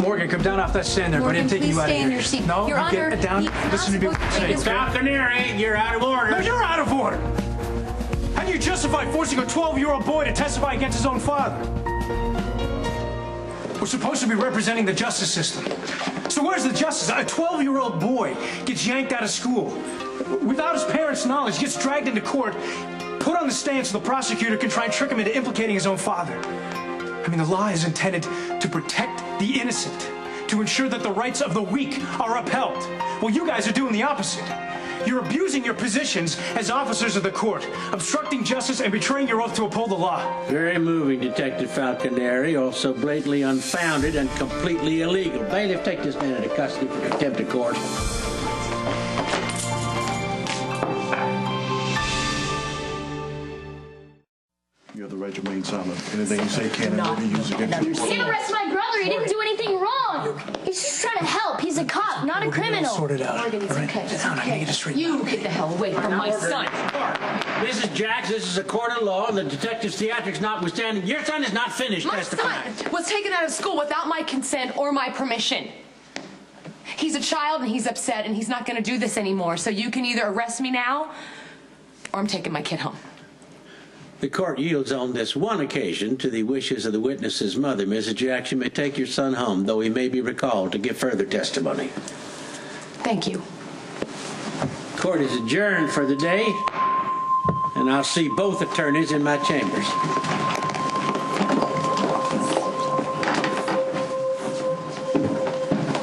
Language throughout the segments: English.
Morgan, come down off that stand there. Morgan, I'm taking you out of here. please stay in your seat. No, Your Honor, get down. Listen to me. Falconeri, you're out of order. No, you're out of order. How do you justify forcing a 12-year-old boy to testify against his own father? We're supposed to be representing the justice system. So where's the justice? A 12-year-old boy gets yanked out of school. Without his parents' knowledge, gets dragged into court, put on the stand so the prosecutor can try and trick him into implicating his own father. I mean, the law is intended to protect the innocent, to ensure that the rights of the weak are upheld. Well, you guys are doing the opposite. You're abusing your positions as officers of the court, obstructing justice and betraying your oath to uphold the law. Very moving, Detective Falconeri. Also blatantly unfounded and completely illegal. Bailiff, take this man into custody for contempt of court. You have the right to remain silent. Anything you say can and will be used against you. You can't arrest my brother. He didn't do anything wrong. He's just trying to help. He's a cop, not a criminal. Sort it out. Morgan, it's okay. You get the hell away from my son. Mrs. Jacks, this is a court of law, and the detective's theatrics notwithstanding, your son is not finished My testifying. son was taken out of school without my consent or my permission. He's a child and he's upset and he's not going to do this anymore. So you can either arrest me now or I'm taking my kid home. The court yields on this one occasion to the wishes of the witness's mother. Mrs. Jacks, you may take your son home, though he may be recalled to give further testimony. Thank you. Court is adjourned for the day, and I'll see both attorneys in my chambers.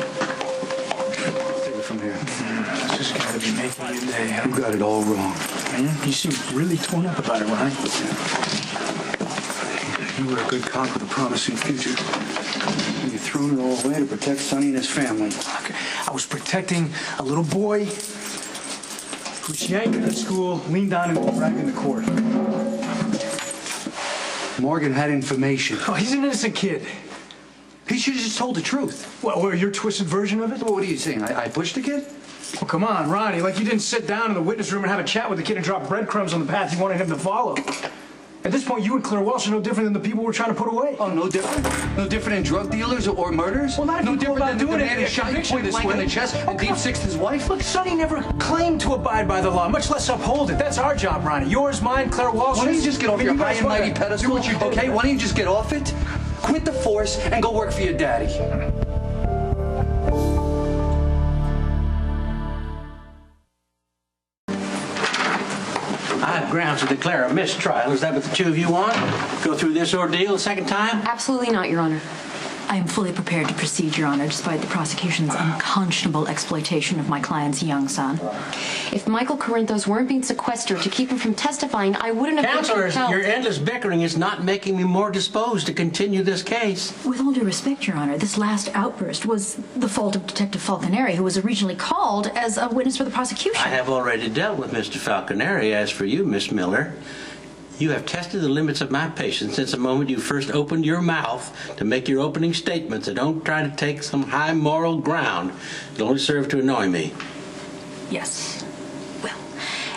Take it from here. It's just gotta be making you a day, huh? You got it all wrong. You seem really torn up about it, Ronnie. You were a good cop with a promising future. And you're throwing it all away to protect Sonny and his family. Okay. I was protecting a little boy who was yanked out of school, leaned on and dragged into court. Morgan had information. Oh, he's an innocent kid. He should have just told the truth. What, your twisted version of it? Well, what are you saying? I pushed the kid? Well, come on, Ronnie. Like you didn't sit down in the witness room and have a chat with the kid and drop breadcrumbs on the path you wanted him to follow. At this point, you and Claire Walsh are no different than the people we're trying to put away. Oh, no different? No different than drug dealers or murders? Well, not no if you go different about than doing the it man in who a shot you conviction point this way. way in the chest and deep-sixed his wife? Look, Sonny never claimed to abide by the law, much less uphold it. That's our job, Ronnie. Yours, mine, Claire Walsh's. Why don't you just get off your high and mighty Do pedestal? what you do. Okay, why don't you just get off it, quit the force, and go work for your daddy? I have grounds to declare a mistrial. Is that what the two of you want? Go through this ordeal a second time? Absolutely not, Your Honor. I am fully prepared to proceed, Your Honor, despite the prosecution's unconscionable exploitation of my client's young son. If Michael Corinthos weren't being sequestered to keep him from testifying, I wouldn't have Counselors, been compelled. your endless bickering is not making me more disposed to continue this case. With all due respect, Your Honor, this last outburst was the fault of Detective Falconeri, who was originally called as a witness for the prosecution. I have already dealt with Mr. Falconeri. As for you, Miss Miller, you have tested the limits of my patience since the moment you first opened your mouth to make your opening statements. So don't try to take some high moral ground. It'll only serve to annoy me. Yes. Well,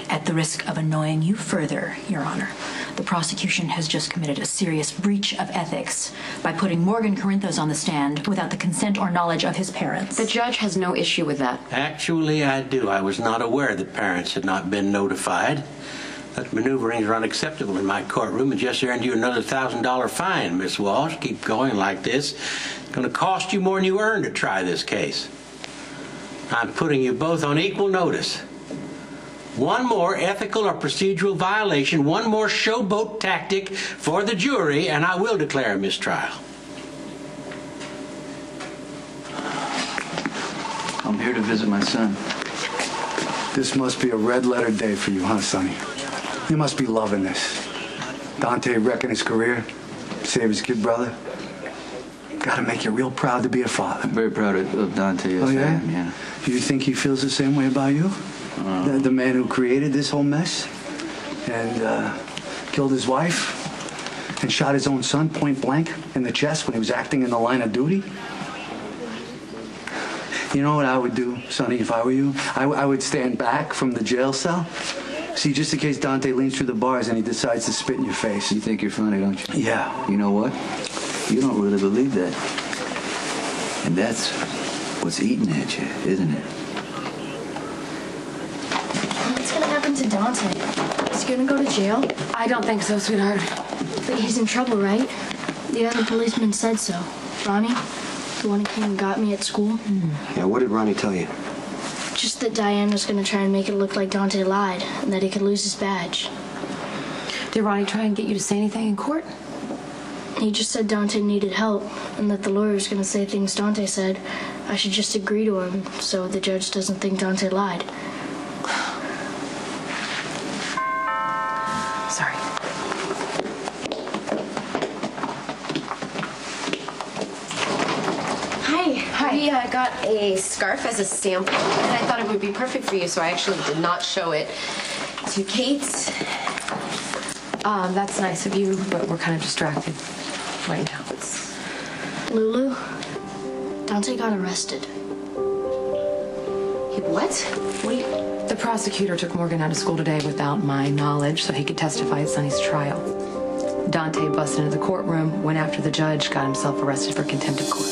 at the risk of annoying you further, Your Honor, the prosecution has just committed a serious breach of ethics by putting Morgan Corinthos on the stand without the consent or knowledge of his parents. The judge has no issue with that. Actually, I do. I was not aware that parents had not been notified. That maneuvering is unacceptable in my courtroom and just earned you another $1,000 fine, Miss Walsh. Keep going like this. It's going to cost you more than you earned to try this case. I'm putting you both on equal notice. One more ethical or procedural violation, one more showboat tactic for the jury, and I will declare a mistrial. I'm here to visit my son. This must be a red-letter day for you, huh, Sonny? You must be loving this. Dante wrecking his career, save his kid brother. Gotta make you real proud to be a father. I'm very proud of Dante. Yes, Oh, yeah? I am, yeah. Do you think he feels the same way about you? The man who created this whole mess and killed his wife and shot his own son point blank in the chest when he was acting in the line of duty? You know what I would do, Sonny, if I were you? I would stand back from the jail cell. See, just in case Dante leans through the bars and he decides to spit in your face. You think you're funny, don't you? Yeah. You know what? You don't really believe that. And that's what's eating at you, isn't it? What's gonna happen to Dante? Is he gonna go to jail? I don't think so, sweetheart. But he's in trouble, right? The other policeman said so. Ronnie, the one who came and got me at school. Yeah, what did Ronnie tell you? Just that Diane was gonna try and make it look like Dante lied and that he could lose his badge. Did Ronnie try and get you to say anything in court? He just said Dante needed help and that the lawyer was gonna say things Dante said. I should just agree to him so the judge doesn't think Dante lied. Sorry. Hi. We got a scarf as a sample, and I thought it would be perfect for you, so I actually did not show it to Kate. That's nice of you, but we're kind of distracted right now. Lulu, Dante got arrested. What? The prosecutor took Morgan out of school today without my knowledge so he could testify at Sonny's trial. Dante busted into the courtroom, went after the judge, got himself arrested for contempt of court.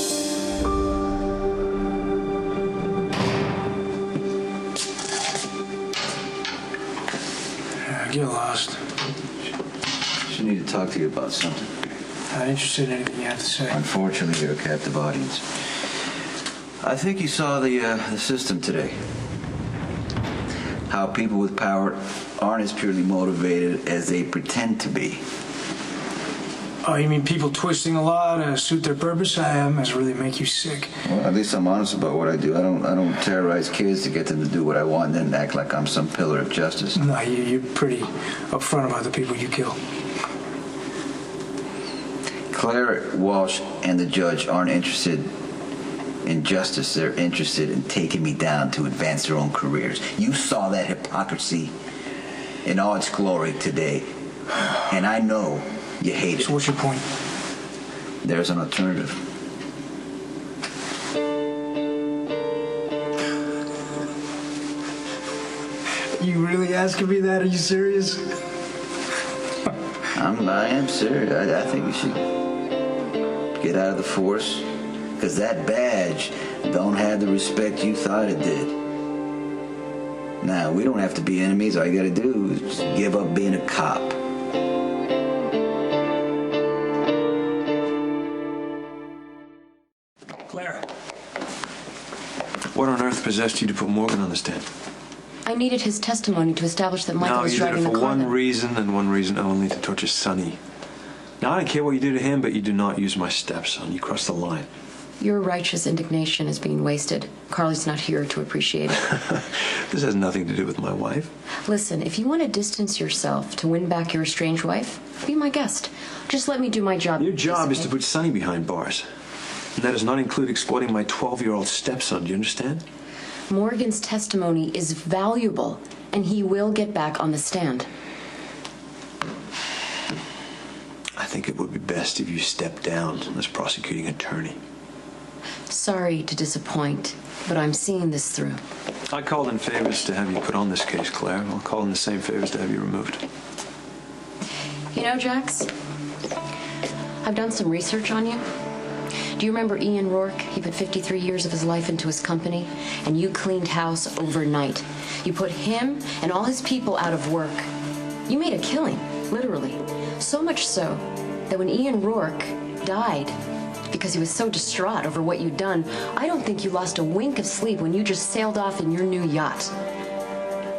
Get lost. She need to talk to you about something. Not interested in anything you have to say. Unfortunately, you're a captive audience. I think you saw the system today. How people with power aren't as purely motivated as they pretend to be. Oh, you mean people twisting a law to suit their purpose? Must really make you sick. Well, at least I'm honest about what I do. I don't terrorize kids to get them to do what I want and then act like I'm some pillar of justice. No, you're pretty upfront about the people you kill. Claire Walsh and the judge aren't interested in justice. They're interested in taking me down to advance their own careers. You saw that hypocrisy in all its glory today. And I know you hate it. So what's your point? There's an alternative. You really asking me that? Are you serious? I am serious. I think you should get out of the force, because that badge don't have the respect you thought it did. Now, we don't have to be enemies. All you gotta do is just give up being a cop. Clara. What on earth possessed you to put Morgan on the stand? I needed his testimony to establish that Michael was driving the car. No, you did it for one reason and one reason only, to torture Sonny. Now, I don't care what you do to him, but you do not use my stepson. You crossed the line. Your righteous indignation is being wasted. Carly's not here to appreciate it. This has nothing to do with my wife. Listen, if you want to distance yourself to win back your estranged wife, be my guest. Just let me do my job. Your job is to put Sonny behind bars. And that does not include exploiting my 12-year-old stepson. Do you understand? Morgan's testimony is valuable, and he will get back on the stand. I think it would be best if you stepped down as prosecuting attorney. Sorry to disappoint, but I'm seeing this through. I called in favors to have you put on this case, Claire. I'll call in the same favors to have you removed. You know, Jax, I've done some research on you. Do you remember Ian Rourke? He put 53 years of his life into his company, and you cleaned house overnight. You put him and all his people out of work. You made a killing, literally. So much so that when Ian Rourke died, because he was so distraught over what you'd done, I don't think you lost a wink of sleep when you just sailed off in your new yacht.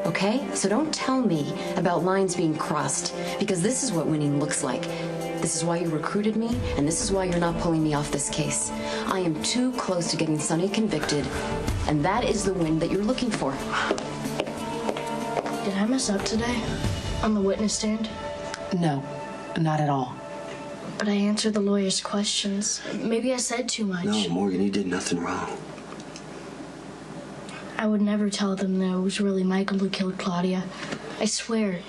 Okay? So don't tell me about lines being crossed, because this is what winning looks like. This is why you recruited me, and this is why you're not pulling me off this case. I am too close to getting Sonny convicted, and that is the win that you're looking for. Did I mess up today? On the witness stand? No, not at all. But I answered the lawyer's questions. Maybe I said too much. No, Morgan, you did nothing wrong. I would never tell them that it was really Michael who killed Claudia. I swear.